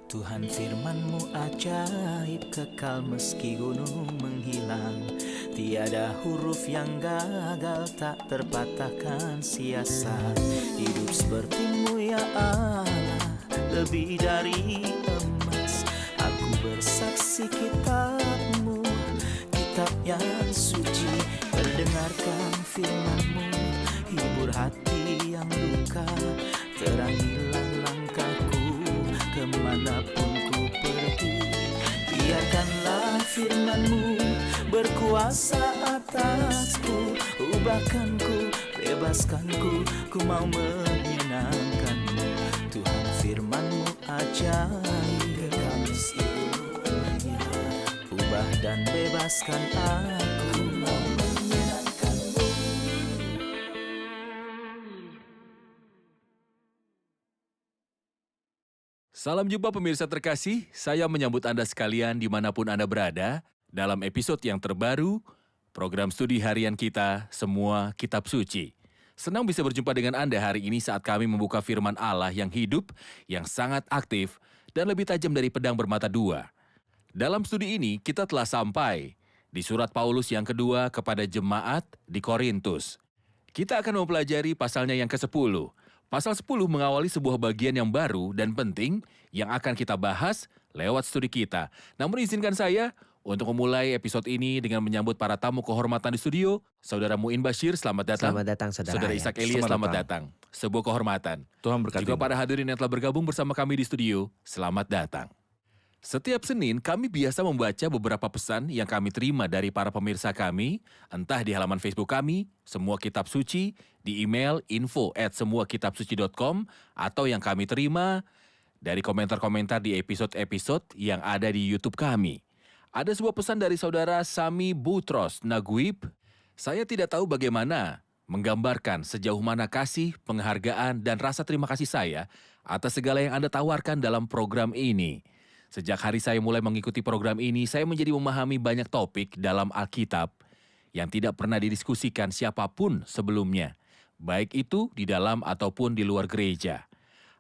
Tuhan firman-Mu ajaib, kekal meski gunung menghilang. Tiada huruf yang gagal, tak terpatahkan siasat. Hidup seperti-Mu ya Allah, lebih dari emas. Aku bersaksi kitab-Mu, kitab yang suci. Mendengarkan firman-Mu, hibur hati yang luka. Terangilah langkahku kemanapun ku pergi. Biarkanlah firman-Mu berkuasa atasku. Ubahkanku, bebaskanku, ku mau menyenangkan-Mu. Tuhan firman-Mu ajaib, kekal meski gunung menghilang. Ubah dan bebaskan aku, mau menyenangkan-Mu. Salam jumpa pemirsa terkasih, saya menyambut Anda sekalian dimanapun Anda berada dalam episode yang terbaru, program studi harian kita, Semua Kitab Suci. Senang bisa berjumpa dengan Anda hari ini saat kami membuka firman Allah yang hidup, yang sangat aktif, dan lebih tajam dari pedang bermata dua. Dalam studi ini, kita telah sampai di surat Paulus yang kedua kepada jemaat di Korintus. Kita akan mempelajari pasalnya yang ke-10. Pasal 10 mengawali sebuah bagian yang baru dan penting yang akan kita bahas lewat studi kita. Namun izinkan saya untuk memulai episode ini dengan menyambut para tamu kehormatan di studio. Saudara Muin Bashir, selamat datang. Selamat datang, Saudara Saudara Hayat. Ishak Elias, selamat datang. Sebuah kehormatan. Tuhan berkati. Juga para hadirin yang telah bergabung bersama kami di studio, selamat datang. Setiap Senin, kami biasa membaca beberapa pesan yang kami terima dari para pemirsa kami, entah di halaman Facebook kami, Semua Kitab Suci, di email info@semuakitabsuci.com, atau yang kami terima dari komentar-komentar di episode-episode yang ada di YouTube kami. Ada sebuah pesan dari saudara Sami Butros Naguib. Saya tidak tahu bagaimana menggambarkan sejauh mana kasih, penghargaan, dan rasa terima kasih saya atas segala yang Anda tawarkan dalam program ini. Sejak hari saya mulai mengikuti program ini, saya menjadi memahami banyak topik dalam Alkitab yang tidak pernah didiskusikan siapapun sebelumnya, baik itu di dalam ataupun di luar gereja.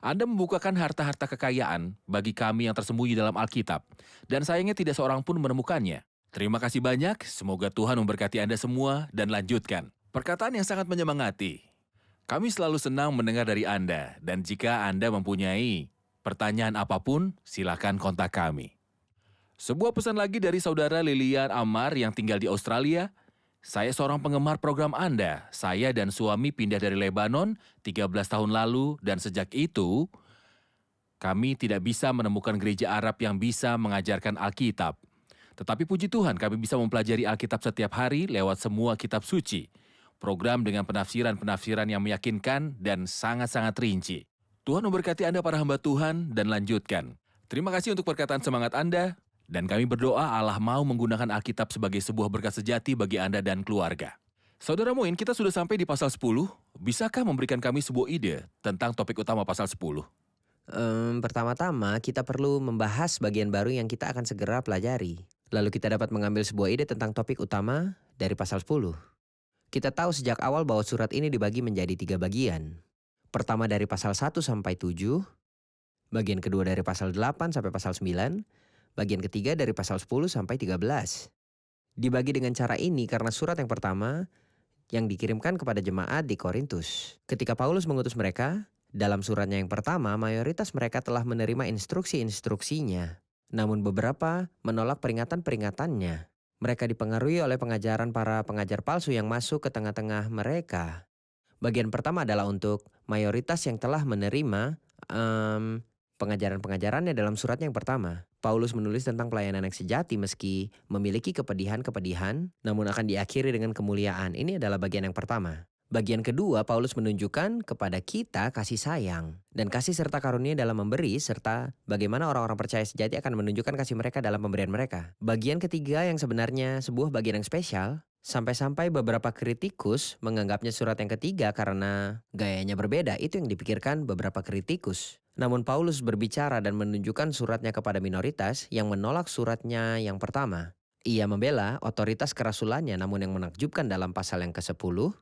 Anda membukakan harta-harta kekayaan bagi kami yang tersembunyi dalam Alkitab, dan sayangnya tidak seorang pun menemukannya. Terima kasih banyak, semoga Tuhan memberkati Anda semua dan lanjutkan. Perkataan yang sangat menyemangati. Kami selalu senang mendengar dari Anda, dan jika Anda mempunyai pertanyaan apapun, silakan kontak kami. Sebuah pesan lagi dari saudara Lilian Amar yang tinggal di Australia. Saya seorang penggemar program Anda. Saya dan suami pindah dari Lebanon 13 tahun lalu dan sejak itu kami tidak bisa menemukan gereja Arab yang bisa mengajarkan Alkitab. Tetapi puji Tuhan kami bisa mempelajari Alkitab setiap hari lewat Semua Kitab Suci. Program dengan penafsiran-penafsiran yang meyakinkan dan sangat-sangat rinci. Tuhan memberkati Anda para hamba Tuhan dan lanjutkan. Terima kasih untuk perkataan semangat Anda. Dan kami berdoa Allah mau menggunakan Alkitab sebagai sebuah berkat sejati bagi Anda dan keluarga. Saudara Muin, kita sudah sampai di pasal 10. Bisakah memberikan kami sebuah ide tentang topik utama pasal 10? Pertama-tama kita perlu membahas bagian baru yang kita akan segera pelajari. Lalu kita dapat mengambil sebuah ide tentang topik utama dari pasal 10. Kita tahu sejak awal bahwa surat ini dibagi menjadi 3 bagian. Pertama dari pasal 1 sampai 7, bagian kedua dari pasal 8 sampai pasal 9, bagian ketiga dari pasal 10 sampai 13. Dibagi dengan cara ini karena surat yang pertama yang dikirimkan kepada jemaat di Korintus. Ketika Paulus mengutus mereka, dalam suratnya yang pertama mayoritas mereka telah menerima instruksi-instruksinya. Namun beberapa menolak peringatan-peringatannya. Mereka dipengaruhi oleh pengajaran para pengajar palsu yang masuk ke tengah-tengah mereka. Bagian pertama adalah untuk mayoritas yang telah menerima pengajaran-pengajarannya dalam suratnya yang pertama. Paulus menulis tentang pelayanan yang sejati meski memiliki kepedihan-kepedihan, namun akan diakhiri dengan kemuliaan. Ini adalah bagian yang pertama. Bagian kedua, Paulus menunjukkan kepada kita kasih sayang dan kasih serta karunia dalam memberi, serta bagaimana orang-orang percaya sejati akan menunjukkan kasih mereka dalam pemberian mereka. Bagian ketiga yang sebenarnya sebuah bagian yang spesial, sampai-sampai beberapa kritikus menganggapnya surat yang ketiga karena gayanya berbeda. Itu yang dipikirkan beberapa kritikus. Namun Paulus berbicara dan menunjukkan suratnya kepada minoritas yang menolak suratnya yang pertama. Ia membela otoritas kerasulannya, namun yang menakjubkan dalam pasal yang ke-10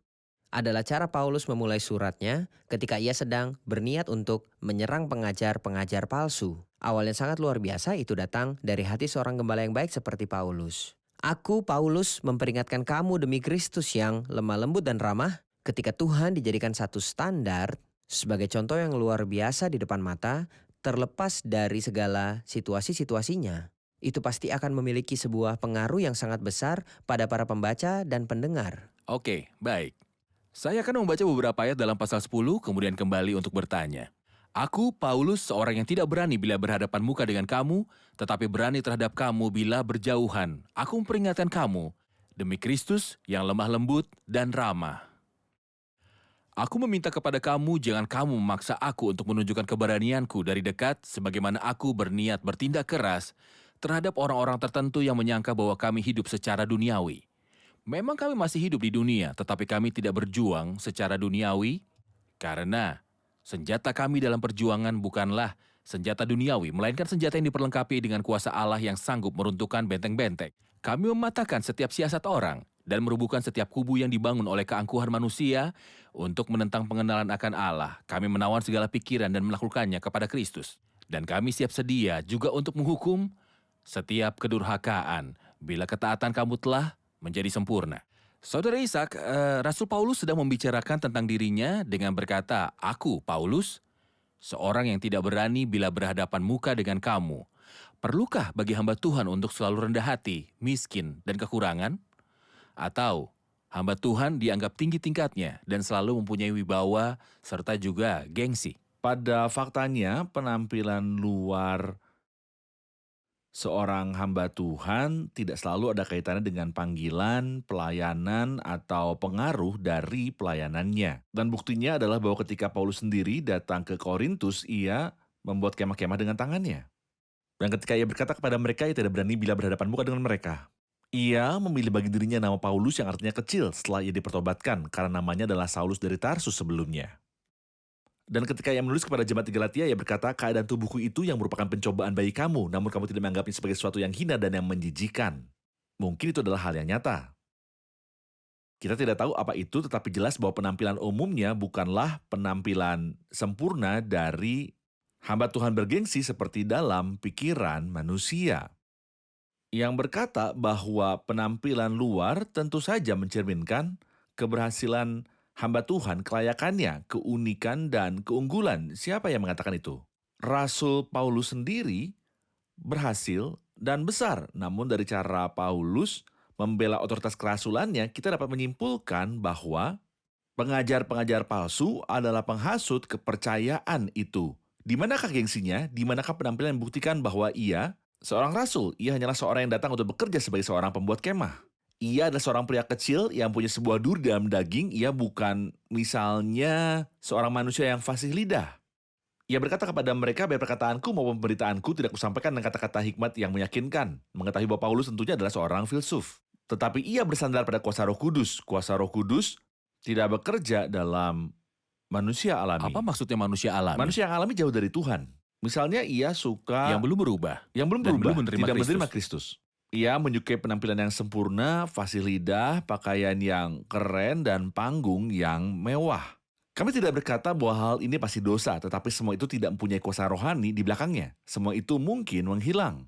adalah cara Paulus memulai suratnya ketika ia sedang berniat untuk menyerang pengajar-pengajar palsu. Awal yang sangat luar biasa itu datang dari hati seorang gembala yang baik seperti Paulus. Aku, Paulus, memperingatkan kamu demi Kristus yang lemah lembut dan ramah, ketika Tuhan dijadikan satu standar sebagai contoh yang luar biasa di depan mata, terlepas dari segala situasi-situasinya. Itu pasti akan memiliki sebuah pengaruh yang sangat besar pada para pembaca dan pendengar. Oke, baik. Saya akan membaca beberapa ayat dalam pasal 10, kemudian kembali untuk bertanya. Aku, Paulus, seorang yang tidak berani bila berhadapan muka dengan kamu, tetapi berani terhadap kamu bila berjauhan. Aku memperingatkan kamu, demi Kristus yang lemah lembut dan ramah. Aku meminta kepada kamu, jangan kamu memaksa aku untuk menunjukkan keberanianku dari dekat, sebagaimana aku berniat bertindak keras terhadap orang-orang tertentu yang menyangka bahwa kami hidup secara duniawi. Memang kami masih hidup di dunia, tetapi kami tidak berjuang secara duniawi, karena senjata kami dalam perjuangan bukanlah senjata duniawi, melainkan senjata yang diperlengkapi dengan kuasa Allah yang sanggup meruntuhkan benteng-benteng. Kami mematahkan setiap siasat orang dan merubuhkan setiap kubu yang dibangun oleh keangkuhan manusia untuk menentang pengenalan akan Allah. Kami menawan segala pikiran dan menaklukkannya kepada Kristus. Dan kami siap sedia juga untuk menghukum setiap kedurhakaan bila ketaatan kamu telah menjadi sempurna. Saudara Ishak, Rasul Paulus sedang membicarakan tentang dirinya dengan berkata, aku, Paulus, seorang yang tidak berani bila berhadapan muka dengan kamu. Perlukah bagi hamba Tuhan untuk selalu rendah hati, miskin, dan kekurangan? Atau hamba Tuhan dianggap tinggi tingkatnya dan selalu mempunyai wibawa serta juga gengsi? Pada faktanya, penampilan luar seorang hamba Tuhan tidak selalu ada kaitannya dengan panggilan, pelayanan, atau pengaruh dari pelayanannya. Dan buktinya adalah bahwa ketika Paulus sendiri datang ke Korintus, ia membuat kemah-kemah dengan tangannya. Dan ketika ia berkata kepada mereka, ia tidak berani bila berhadapan muka dengan mereka. Ia memilih bagi dirinya nama Paulus yang artinya kecil setelah ia dipertobatkan, karena namanya adalah Saulus dari Tarsus sebelumnya. Dan ketika ia menulis kepada jemaat di Galatia, ia berkata, keadaan tubuhku itu yang merupakan pencobaan bagi kamu, namun kamu tidak menganggapnya sebagai sesuatu yang hina dan yang menjijikan. Mungkin itu adalah hal yang nyata. Kita tidak tahu apa itu, tetapi jelas bahwa penampilan umumnya bukanlah penampilan sempurna dari hamba Tuhan bergengsi seperti dalam pikiran manusia. Yang berkata bahwa penampilan luar tentu saja mencerminkan keberhasilan hamba Tuhan, kelayakannya, keunikan, dan keunggulan. Siapa yang mengatakan itu? Rasul Paulus sendiri berhasil dan besar. Namun dari cara Paulus membela otoritas kerasulannya, kita dapat menyimpulkan bahwa pengajar-pengajar palsu adalah penghasut kepercayaan itu. Di manakah gengsinya? Di manakah penampilan membuktikan bahwa ia seorang rasul? Ia hanyalah seorang yang datang untuk bekerja sebagai seorang pembuat kemah. Ia adalah seorang pria kecil yang punya sebuah duri dalam daging. Ia bukan misalnya seorang manusia yang fasih lidah. Ia berkata kepada mereka, baik perkataanku maupun pemberitaanku tidak kusampaikan dengan kata-kata hikmat yang meyakinkan. Mengetahui bahwa Paulus tentunya adalah seorang filsuf. Tetapi ia bersandar pada kuasa Roh Kudus. Kuasa Roh Kudus tidak bekerja dalam manusia alami. Apa maksudnya manusia alami? Manusia yang alami jauh dari Tuhan. Misalnya ia suka Yang belum berubah. yang belum dan berubah, belum menerima tidak Kristus. menerima Kristus. Ia menyukai penampilan yang sempurna, fasih lidah, pakaian yang keren, dan panggung yang mewah. Kami tidak berkata bahwa hal ini pasti dosa, tetapi semua itu tidak mempunyai kuasa rohani di belakangnya. Semua itu mungkin menghilang.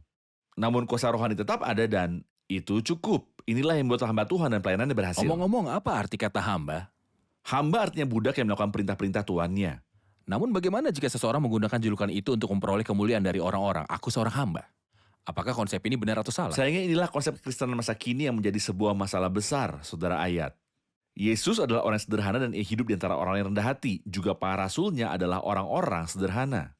Namun kuasa rohani tetap ada dan itu cukup. Inilah yang membuat hamba Tuhan dan pelayanannya berhasil. Omong-omong, apa arti kata hamba? Hamba artinya budak yang melakukan perintah-perintah tuannya. Namun bagaimana jika seseorang menggunakan julukan itu untuk memperoleh kemuliaan dari orang-orang? Aku seorang hamba. Apakah konsep ini benar atau salah? Sayangnya inilah konsep Kristen masa kini yang menjadi sebuah masalah besar, saudara ayat. Yesus adalah orang yang sederhana dan ia hidup di antara orang yang rendah hati. Juga para rasulnya adalah orang-orang sederhana.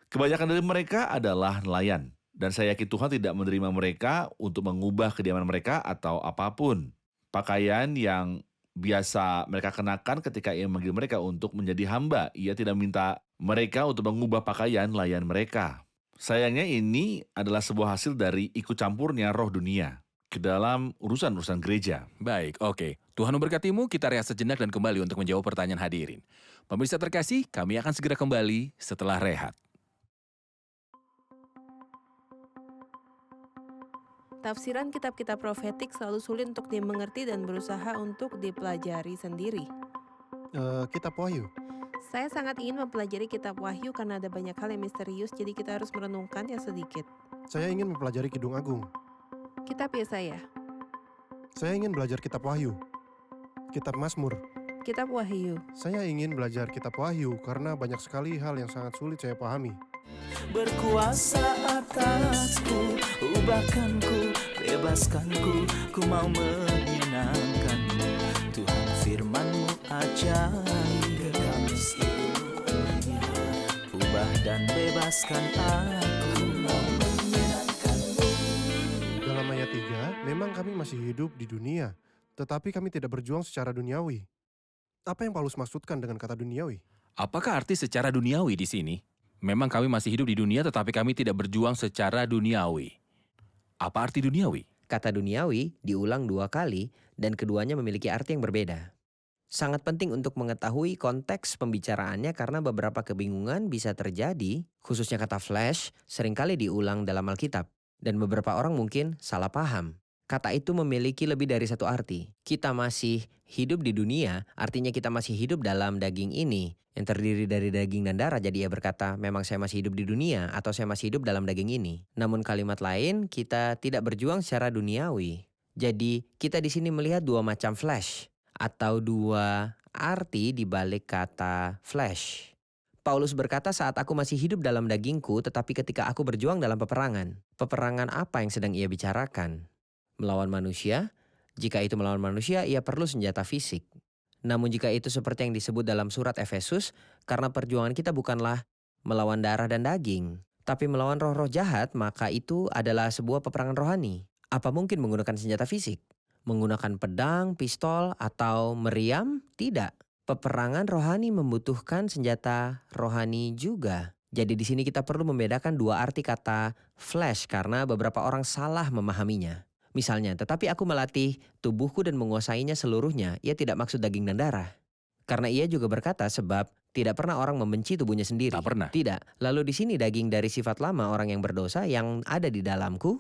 Kebanyakan dari mereka adalah nelayan. Dan saya yakin Tuhan tidak menerima mereka untuk mengubah kediaman mereka atau apapun. Pakaian yang biasa mereka kenakan ketika ia memanggil mereka untuk menjadi hamba. Ia tidak minta mereka untuk mengubah pakaian nelayan mereka. Sayangnya ini adalah sebuah hasil dari ikut campurnya roh dunia ke dalam urusan-urusan gereja. Baik, oke. Tuhan memberkatimu, kita rehat sejenak dan kembali untuk menjawab pertanyaan hadirin. Pemirsa terkasih, kami akan segera kembali setelah rehat. Tafsiran kitab-kitab profetik selalu sulit untuk dimengerti dan berusaha untuk dipelajari sendiri. Kitab Wahyu. Saya sangat ingin mempelajari kitab Wahyu karena ada banyak hal yang misterius, jadi kita harus merenungkannya sedikit. Saya ingin mempelajari Kidung Agung. Kitab Yesaya, Saya ingin belajar kitab Wahyu. Kitab Mazmur. kitab Wahyu, Saya ingin belajar kitab Wahyu karena banyak sekali hal yang sangat sulit saya pahami. Berkuasa atasku, ubahkanku, bebaskanku, ku mau menyenangkanmu. Tuhan firman-Mu ajaib, kekal meski dunia. Ubah dan bebaskan aku, mau menyenangkanmu. Dalam ayat 3, memang kami masih hidup di dunia, tetapi kami tidak berjuang secara duniawi. Apa yang Paulus maksudkan dengan kata duniawi? Apakah arti secara duniawi di sini? Memang kami masih hidup di dunia tetapi kami tidak berjuang secara duniawi. Apa arti duniawi? Kata duniawi diulang 2 kali dan keduanya memiliki arti yang berbeda. Sangat penting untuk mengetahui konteks pembicaraannya karena beberapa kebingungan bisa terjadi, khususnya kata flesh seringkali diulang dalam Alkitab dan beberapa orang mungkin salah paham. Kata itu memiliki lebih dari satu arti. Kita masih hidup di dunia, artinya kita masih hidup dalam daging ini yang terdiri dari daging dan darah. Jadi ia berkata, memang saya masih hidup di dunia atau saya masih hidup dalam daging ini. Namun kalimat lain, kita tidak berjuang secara duniawi. Jadi kita di sini melihat 2 macam flesh atau 2 arti di balik kata flesh. Paulus berkata saat aku masih hidup dalam dagingku tetapi ketika aku berjuang dalam peperangan. Peperangan apa yang sedang ia bicarakan? Melawan manusia? Jika itu melawan manusia, ia perlu senjata fisik. Namun jika itu seperti yang disebut dalam surat Efesus, karena perjuangan kita bukanlah melawan darah dan daging, tapi melawan roh-roh jahat, maka itu adalah sebuah peperangan rohani. Apa mungkin menggunakan senjata fisik? Menggunakan pedang, pistol, atau meriam? Tidak. Peperangan rohani membutuhkan senjata rohani juga. Jadi di sini kita perlu membedakan 2 arti kata flesh karena beberapa orang salah memahaminya. Misalnya, tetapi aku melatih tubuhku dan menguasainya seluruhnya, ia tidak maksud daging dan darah. Karena ia juga berkata sebab tidak pernah orang membenci tubuhnya sendiri. Tak pernah. Tidak. Lalu di sini daging dari sifat lama orang yang berdosa yang ada di dalamku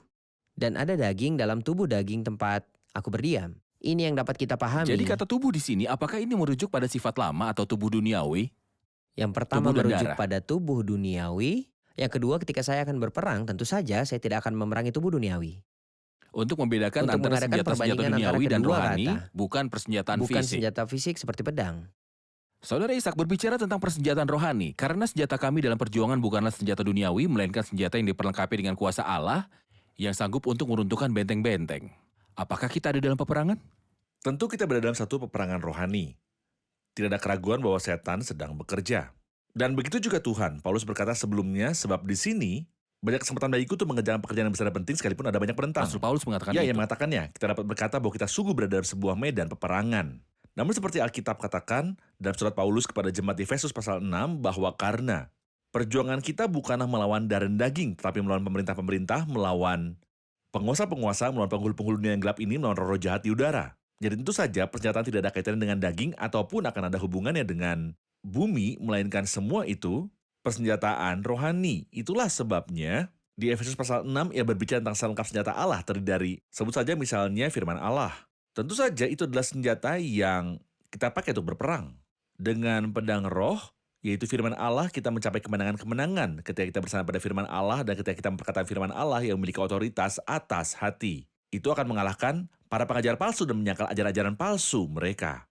dan ada daging dalam tubuh daging tempat aku berdiam. Ini yang dapat kita pahami. Jadi kata tubuh di sini, apakah ini merujuk pada sifat lama atau tubuh duniawi? Yang pertama tubuh dan merujuk darah. pada tubuh duniawi. Yang kedua ketika saya akan berperang, tentu saja saya tidak akan memerangi tubuh duniawi. Untuk membedakan Untuk antara mengadakan senjata-senjata perbandingan antara duniawi dan kedua rohani, kata. bukan persenjataan Bukan fisik. senjata fisik seperti pedang. Saudara Ishak berbicara tentang persenjataan rohani, karena senjata kami dalam perjuangan bukanlah senjata duniawi, melainkan senjata yang diperlengkapi dengan kuasa Allah, yang sanggup untuk meruntuhkan benteng-benteng. Apakah kita ada dalam peperangan? Tentu kita berada dalam satu peperangan rohani. Tidak ada keraguan bahwa setan sedang bekerja. Dan begitu juga Tuhan. Paulus berkata sebelumnya, sebab di sini banyak kesempatan bagiku untuk mengerjakan pekerjaan yang besar dan penting sekalipun ada banyak penentang. Rasul Paulus mengatakan Ya, itu. yang mengatakannya. Kita dapat berkata bahwa kita sungguh berada dalam sebuah medan peperangan. Namun seperti Alkitab katakan dalam surat Paulus kepada jemaat Efesus pasal 6 bahwa karena perjuangan kita bukanlah melawan darah dan daging, tetapi melawan pemerintah-pemerintah, melawan penguasa-penguasa, melawan penghulu-penghulu dunia yang gelap ini, melawan roh-roh jahat di udara. Jadi tentu saja pernyataan tidak ada kaitannya dengan daging ataupun akan ada hubungannya dengan bumi, melainkan semua itu persenjataan rohani. Itulah sebabnya di Efesus pasal 6 ia berbicara tentang selengkap senjata Allah terdiri dari, sebut saja misalnya firman Allah. Tentu saja itu adalah senjata yang kita pakai untuk berperang. Dengan pedang roh, yaitu firman Allah, kita mencapai kemenangan-kemenangan ketika kita bersandar pada firman Allah dan ketika kita memperkatakan firman Allah yang memiliki otoritas atas hati. Itu akan mengalahkan para pengajar palsu dan menyangkal ajaran-ajaran palsu mereka.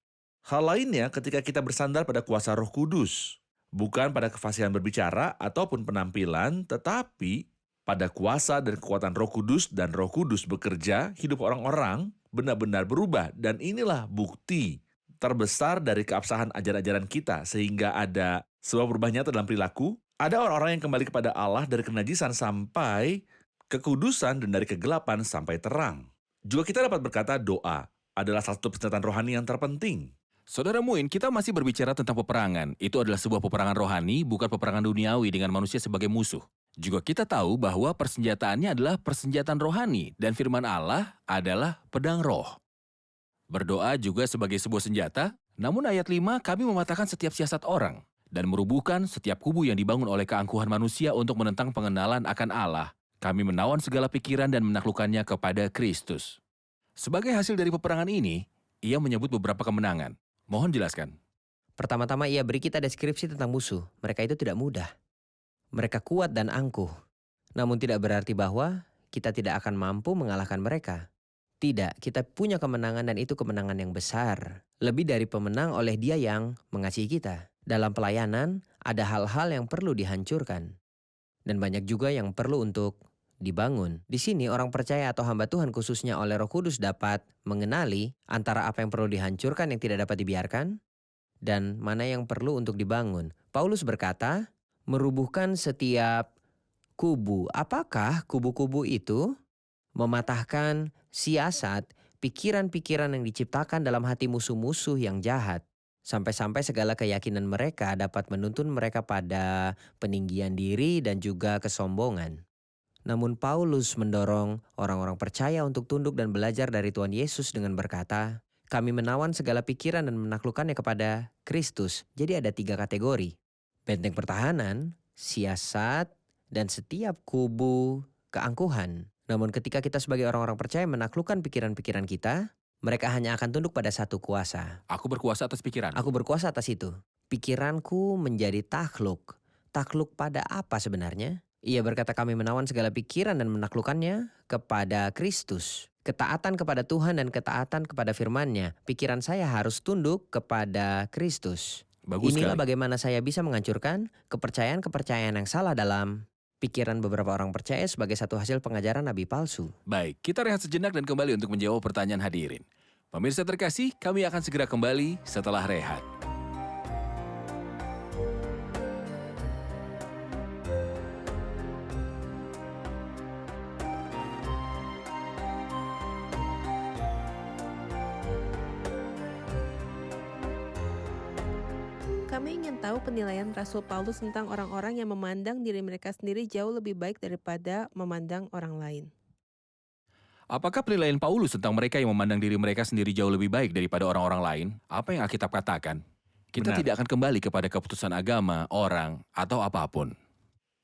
Hal lainnya ketika kita bersandar pada kuasa Roh Kudus, bukan pada kefasihan berbicara ataupun penampilan, tetapi pada kuasa dan kekuatan Roh Kudus, dan Roh Kudus bekerja, hidup orang-orang benar-benar berubah. Dan inilah bukti terbesar dari keabsahan ajaran-ajaran kita, sehingga ada sebuah perubahan nyata dalam perilaku. Ada orang-orang yang kembali kepada Allah dari kenajisan sampai kekudusan dan dari kegelapan sampai terang. Juga kita dapat berkata doa adalah satu persenjataan rohani yang terpenting. Saudara Muin, kita masih berbicara tentang peperangan. Itu adalah sebuah peperangan rohani, bukan peperangan duniawi dengan manusia sebagai musuh. Juga kita tahu bahwa persenjataannya adalah persenjataan rohani dan firman Allah adalah pedang roh. Berdoa juga sebagai sebuah senjata, namun ayat 5 kami mematahkan setiap siasat orang dan merubuhkan setiap kubu yang dibangun oleh keangkuhan manusia untuk menentang pengenalan akan Allah. Kami menawan segala pikiran dan menaklukkannya kepada Kristus. Sebagai hasil dari peperangan ini, ia menyebut beberapa kemenangan. Mohon jelaskan. Pertama-tama ia beri kita deskripsi tentang musuh. Mereka itu tidak mudah. Mereka kuat dan angkuh. Namun tidak berarti bahwa kita tidak akan mampu mengalahkan mereka. Tidak, kita punya kemenangan dan itu kemenangan yang besar. Lebih dari pemenang oleh Dia yang mengasihi kita. Dalam pelayanan, ada hal-hal yang perlu dihancurkan. Dan banyak juga yang perlu untuk dibangun. Di sini orang percaya atau hamba Tuhan khususnya oleh Roh Kudus dapat mengenali antara apa yang perlu dihancurkan yang tidak dapat dibiarkan dan mana yang perlu untuk dibangun. Paulus berkata, merubuhkan setiap kubu. Apakah kubu-kubu itu? Mematahkan siasat, pikiran-pikiran yang diciptakan dalam hati musuh-musuh yang jahat. Sampai-sampai segala keyakinan mereka dapat menuntun mereka pada peninggian diri dan juga kesombongan. Namun Paulus mendorong orang-orang percaya untuk tunduk dan belajar dari Tuhan Yesus dengan berkata, kami menawan segala pikiran dan menaklukkannya kepada Kristus. Jadi ada 3 kategori. Benteng pertahanan, siasat, dan setiap kubu keangkuhan. Namun ketika kita sebagai orang-orang percaya menaklukkan pikiran-pikiran kita, mereka hanya akan tunduk pada satu kuasa. Aku berkuasa atas pikiran. Aku berkuasa atas itu. Pikiranku menjadi takluk. Takluk pada apa sebenarnya? Ia berkata kami menawan segala pikiran dan menaklukkannya kepada Kristus. Ketaatan kepada Tuhan dan ketaatan kepada firman-Nya. Pikiran saya harus tunduk kepada Kristus. Bagus Inilah sekali. bagaimana saya bisa menghancurkan kepercayaan-kepercayaan yang salah dalam pikiran beberapa orang percaya sebagai satu hasil pengajaran nabi palsu. Baik, kita rehat sejenak dan kembali untuk menjawab pertanyaan hadirin. Pemirsa terkasih, kami akan segera kembali setelah rehat. Kami ingin tahu penilaian Rasul Paulus tentang orang-orang yang memandang diri mereka sendiri jauh lebih baik daripada memandang orang lain. Apakah penilaian Paulus tentang mereka yang memandang diri mereka sendiri jauh lebih baik daripada orang-orang lain? Apa yang Alkitab katakan? Kita Benar. tidak akan kembali kepada keputusan agama, orang, atau apapun.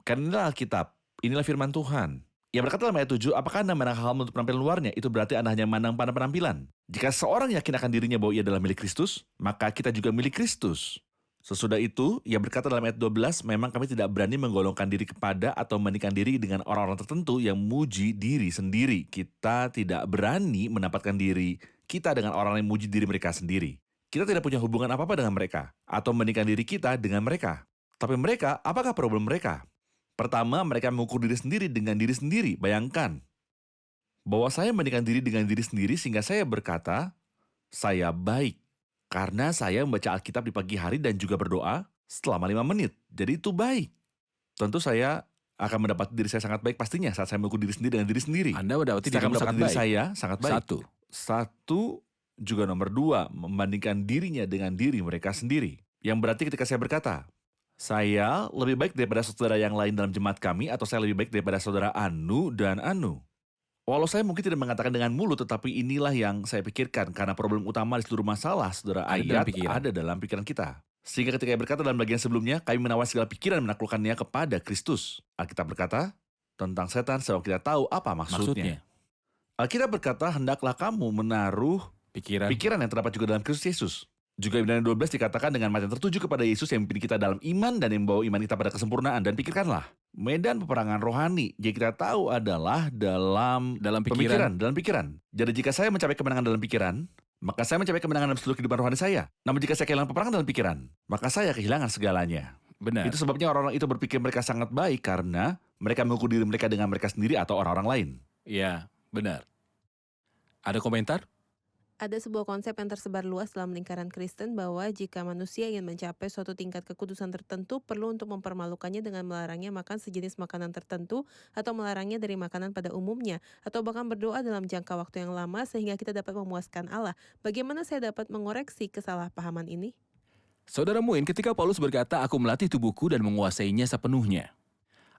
Karena inilah Alkitab, inilah firman Tuhan. Ia berkata dalam ayat 7, apakah Anda memandang hal untuk penampilan luarnya? Itu berarti Anda hanya memandang pada penampilan. Jika seorang yakin akan dirinya bahwa ia adalah milik Kristus, maka kita juga milik Kristus. Sesudah itu, ia berkata dalam ayat 12, memang kami tidak berani menggolongkan diri kepada atau membandingkan diri dengan orang-orang tertentu yang muji diri sendiri. Kita tidak berani mendapatkan diri kita dengan orang yang muji diri mereka sendiri. Kita tidak punya hubungan apa-apa dengan mereka, atau membandingkan diri kita dengan mereka. Tapi mereka, apakah problem mereka? Pertama, mereka mengukur diri sendiri dengan diri sendiri. Bayangkan, bahwa saya membandingkan diri dengan diri sendiri sehingga saya berkata, saya baik. Karena saya membaca Alkitab di pagi hari dan juga berdoa selama 5 menit. Jadi itu baik. Tentu saya akan mendapat diri saya sangat baik pastinya saat saya mengukur diri sendiri dengan diri sendiri. Anda mendapati Saya diri akan kamu mendapatkan sangat diri baik. saya sangat baik. Satu, Juga nomor 2, membandingkan dirinya dengan diri mereka sendiri. Yang berarti ketika saya berkata, saya lebih baik daripada saudara yang lain dalam jemaat kami, atau saya lebih baik daripada saudara Anu dan Anu. Walau saya mungkin tidak mengatakan dengan mulut, tetapi inilah yang saya pikirkan, karena problem utama di seluruh masalah, saudara, Ada dalam ayat pikiran. ada dalam pikiran kita. Sehingga ketika ia berkata dalam bagian sebelumnya, kami menawan segala pikiran dan menaklukkannya kepada Kristus. Alkitab berkata, tentang setan sebab kita tahu apa maksudnya. Alkitab berkata, hendaklah kamu menaruh pikiran yang terdapat juga dalam Kristus Yesus. Juga Ibrani 12 dikatakan dengan mata yang tertuju kepada Yesus yang memimpin kita dalam iman dan yang membawa iman kita pada kesempurnaan. Dan pikirkanlah, medan peperangan rohani yang kita tahu adalah dalam pikiran. dalam pikiran. Jadi jika saya mencapai kemenangan dalam pikiran, maka saya mencapai kemenangan dalam seluruh kehidupan rohani saya. Namun jika saya kehilangan peperangan dalam pikiran, maka saya kehilangan segalanya. Benar. Itu sebabnya orang-orang itu berpikir mereka sangat baik karena mereka mengukur diri mereka dengan mereka sendiri atau orang-orang lain. Iya, benar. Ada komentar? Ada sebuah konsep yang tersebar luas dalam lingkaran Kristen bahwa jika manusia ingin mencapai suatu tingkat kekudusan tertentu, perlu untuk mempermalukannya dengan melarangnya makan sejenis makanan tertentu atau melarangnya dari makanan pada umumnya, atau bahkan berdoa dalam jangka waktu yang lama sehingga kita dapat memuaskan Allah. Bagaimana saya dapat mengoreksi kesalahpahaman ini? Saudara Muin, ketika Paulus berkata, aku melatih tubuhku dan menguasainya sepenuhnya.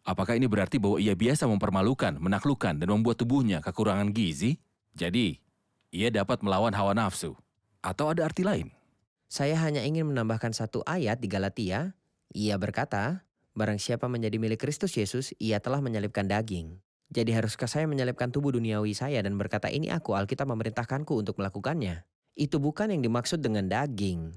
Apakah ini berarti bahwa ia biasa mempermalukan, menaklukkan, dan membuat tubuhnya kekurangan gizi? Jadi, ia dapat melawan hawa nafsu. Atau ada arti lain? Saya hanya ingin menambahkan satu ayat di Galatia. Ia berkata, barang siapa menjadi milik Kristus Yesus, ia telah menyalibkan daging. Jadi haruskah saya menyalibkan tubuh duniawi saya dan berkata, ini aku, Alkitab memerintahkanku untuk melakukannya? Itu bukan yang dimaksud dengan daging.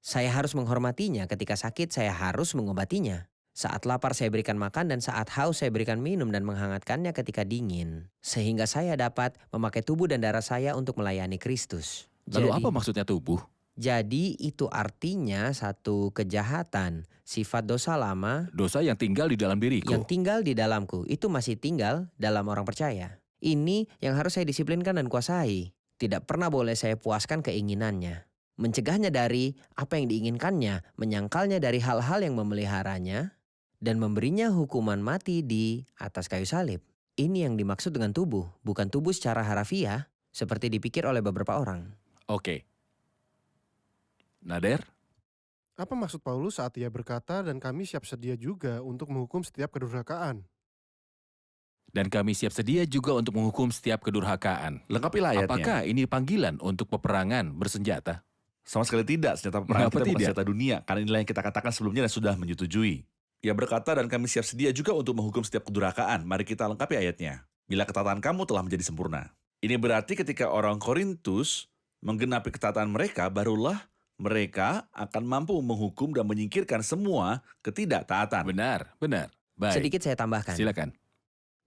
Saya harus menghormatinya. Ketika sakit, saya harus mengobatinya. Saat lapar, saya berikan makan, dan saat haus, saya berikan minum dan menghangatkannya ketika dingin. Sehingga saya dapat memakai tubuh dan darah saya untuk melayani Kristus. Lalu apa maksudnya tubuh? Jadi itu artinya satu kejahatan, sifat dosa lama Dosa yang tinggal di dalam diriku. yang tinggal di dalamku, itu masih tinggal dalam orang percaya. Ini yang harus saya disiplinkan dan kuasai. Tidak pernah boleh saya puaskan keinginannya. Mencegahnya dari apa yang diinginkannya, menyangkalnya dari hal-hal yang memeliharanya, dan memberinya hukuman mati di atas kayu salib. Ini yang dimaksud dengan tubuh, bukan tubuh secara harafiah, seperti dipikir oleh beberapa orang. Oke. Nader? Apa maksud Paulus saat ia berkata, dan kami siap sedia juga untuk menghukum setiap kedurhakaan? Dan kami siap sedia juga untuk menghukum setiap kedurhakaan. Lengkapilah ayatnya. Apakah ini panggilan untuk peperangan bersenjata? Sama sekali tidak. Senjata peperangan Mengapa kita bukan tidak? senjata dunia. Karena inilah yang kita katakan sebelumnya dan sudah menyetujui. Ia berkata, dan kami siap sedia juga untuk menghukum setiap kedurhakaan. Mari kita lengkapi ayatnya. Bila ketaatan kamu telah menjadi sempurna. Ini berarti ketika orang Korintus menggenapi ketaatan mereka, barulah mereka akan mampu menghukum dan menyingkirkan semua ketidaktaatan. Benar, benar. Baik, Sedikit saya tambahkan. silakan.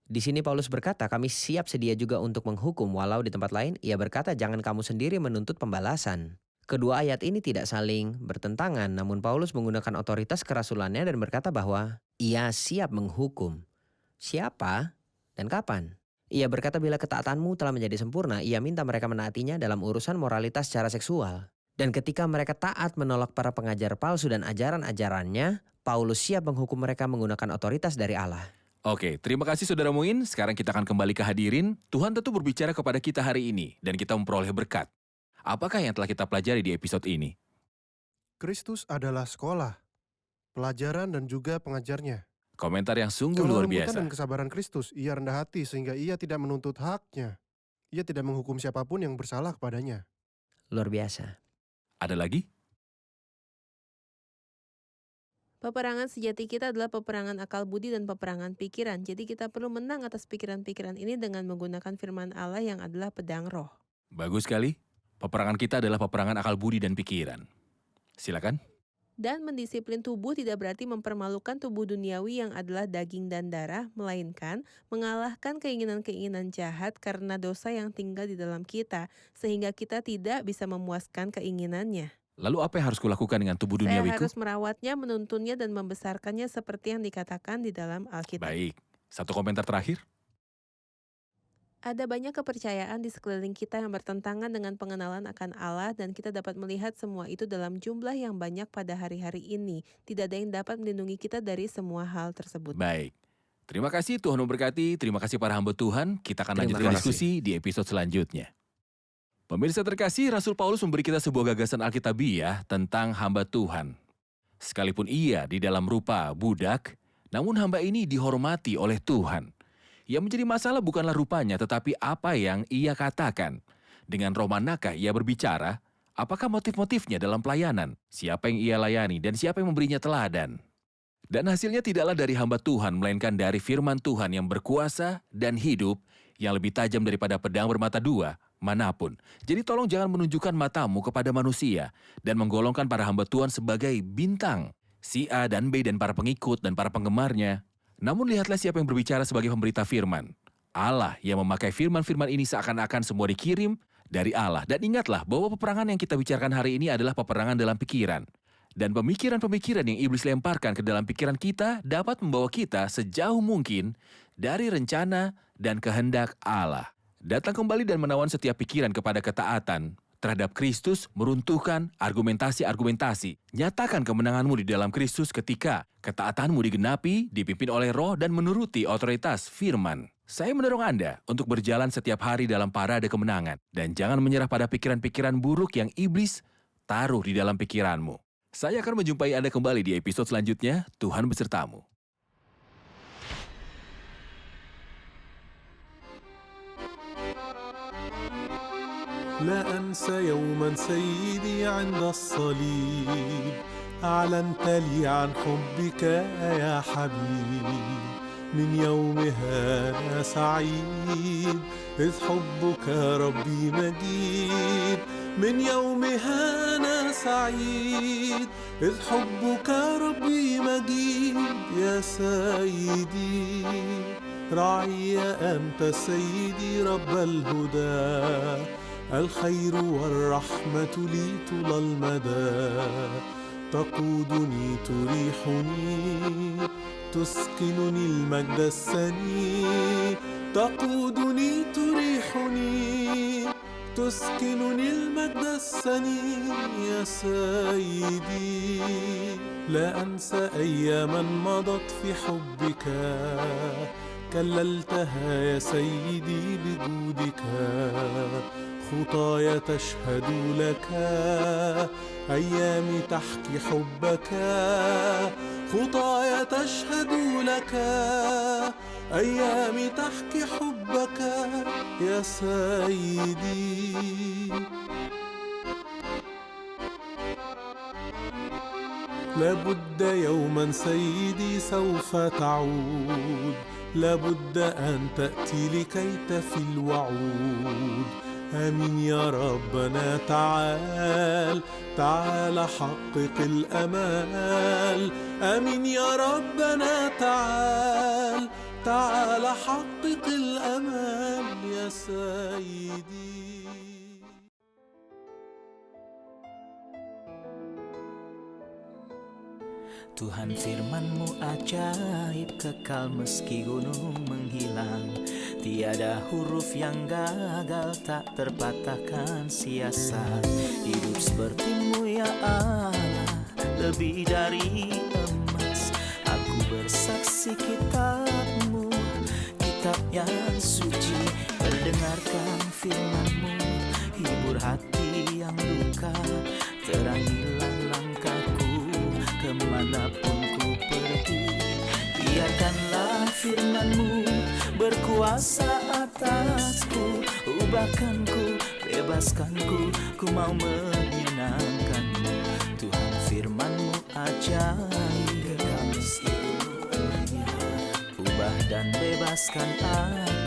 Di sini Paulus berkata, kami siap sedia juga untuk menghukum, walau di tempat lain ia berkata, jangan kamu sendiri menuntut pembalasan. Kedua ayat ini tidak saling bertentangan, namun Paulus menggunakan otoritas kerasulannya dan berkata bahwa ia siap menghukum. Siapa dan kapan? Ia berkata bila ketaatanmu telah menjadi sempurna, ia minta mereka menaatinya dalam urusan moralitas secara seksual. Dan ketika mereka taat menolak para pengajar palsu dan ajaran-ajarannya, Paulus siap menghukum mereka menggunakan otoritas dari Allah. Oke, terima kasih Saudara Muin. Sekarang kita akan kembali ke hadirin. Tuhan tentu berbicara kepada kita hari ini dan kita memperoleh berkat. Apakah yang telah kita pelajari di episode ini? Kristus adalah sekolah, pelajaran dan juga pengajarnya. Komentar yang sungguh Karena luar kelembutan biasa. dan kesabaran Kristus, ia rendah hati sehingga ia tidak menuntut haknya. Ia tidak menghukum siapapun yang bersalah kepadanya. Luar biasa. Ada lagi? Peperangan sejati kita adalah peperangan akal budi dan peperangan pikiran. Jadi kita perlu menang atas pikiran-pikiran ini dengan menggunakan firman Allah yang adalah pedang roh. Bagus sekali. Peperangan kita adalah peperangan akal budi dan pikiran. Silakan. Dan mendisiplin tubuh tidak berarti mempermalukan tubuh duniawi yang adalah daging dan darah, melainkan mengalahkan keinginan-keinginan jahat karena dosa yang tinggal di dalam kita, sehingga kita tidak bisa memuaskan keinginannya. Lalu apa yang harus kulakukan dengan tubuh Saya duniawiku? harus merawatnya, menuntunnya, dan membesarkannya seperti yang dikatakan di dalam Alkitab. Baik. Satu komentar terakhir. Ada banyak kepercayaan di sekeliling kita yang bertentangan dengan pengenalan akan Allah, dan kita dapat melihat semua itu dalam jumlah yang banyak pada hari-hari ini. Tidak ada yang dapat melindungi kita dari semua hal tersebut. Baik. Terima kasih, Tuhan memberkati. Terima kasih para hamba Tuhan. Kita akan Terima lanjutkan kasih. diskusi di episode selanjutnya. Pemirsa terkasih, Rasul Paulus memberi kita sebuah gagasan Alkitabiah tentang hamba Tuhan. Sekalipun ia di dalam rupa budak, namun hamba ini dihormati oleh Tuhan. Yang menjadi masalah bukanlah rupanya, tetapi apa yang ia katakan. Dengan roh manakah ia berbicara? Apakah motif-motifnya dalam pelayanan? Siapa yang ia layani dan siapa yang memberinya teladan? Dan hasilnya tidaklah dari hamba Tuhan, melainkan dari firman Tuhan yang berkuasa dan hidup, yang lebih tajam daripada pedang bermata dua, manapun. Jadi tolong jangan menunjukkan matamu kepada manusia, dan menggolongkan para hamba Tuhan sebagai bintang. Si A dan B dan para pengikut dan para penggemarnya. Namun lihatlah siapa yang berbicara sebagai pemberita firman. Allah yang memakai firman-firman ini seakan-akan semua dikirim dari Allah. Dan ingatlah bahwa peperangan yang kita bicarakan hari ini adalah peperangan dalam pikiran. Dan pemikiran-pemikiran yang iblis lemparkan ke dalam pikiran kita dapat membawa kita sejauh mungkin dari rencana dan kehendak Allah. Datang kembali dan menawan setiap pikiran kepada ketaatan terhadap Kristus, meruntuhkan argumentasi-argumentasi. Nyatakan kemenanganmu di dalam Kristus ketika ketaatanmu digenapi, dipimpin oleh Roh dan menuruti otoritas firman. Saya mendorong Anda untuk berjalan setiap hari dalam parade kemenangan. Dan jangan menyerah pada pikiran-pikiran buruk yang iblis taruh di dalam pikiranmu. Saya akan menjumpai Anda kembali di episode selanjutnya. Tuhan besertamu. لا أنسى يوما سيدي عند الصليب أعلنت لي عن حبك يا حبيبي من يومها أنا سعيد إذ حبك ربي مجيد من يومها أنا سعيد إذ حبك ربي مجيد يا سيدي. راعي أنت سيدي رب الهدى، الخير والرحمة لي طول المدى. تقودني تريحني تسكنني المجد السني. تقودني تريحني تسكنني المجد السني يا سيدي. لا أنسى أياما مضت في حبك، كللتها يا سيدي بجودك. خطايا تشهد لك، أيامي تحكي حبك. خطايا تشهد لك، أيامي تحكي حبك يا سيدي. لابد يوما سيدي سوف تعود، لابد أن تأتي لكي تفي الوعود. آمين يا ربنا تعال، تعال حقق الأمال. آمين يا ربنا تعال، تعال حقق الأمال يا سيدي. Tuhan firman-Mu ajaib, kekal meski gunung menghilang. Tiada huruf yang gagal, tak terpatahkan siasat. Hidup seperti-Mu ya Allah, lebih dari emas. Aku bersaksi kitab-Mu, kitab yang suci. Terdengarkan firman-Mu, hibur hati yang luka. Terangilah langkahku kemanapun ku pergi. Biarkanlah firman-Mu berkuasa atasku. Ubahkanku, bebaskanku, ku mau menyenangkan-Mu. Tuhan firman-Mu ajaib, ubah dan bebaskan aku.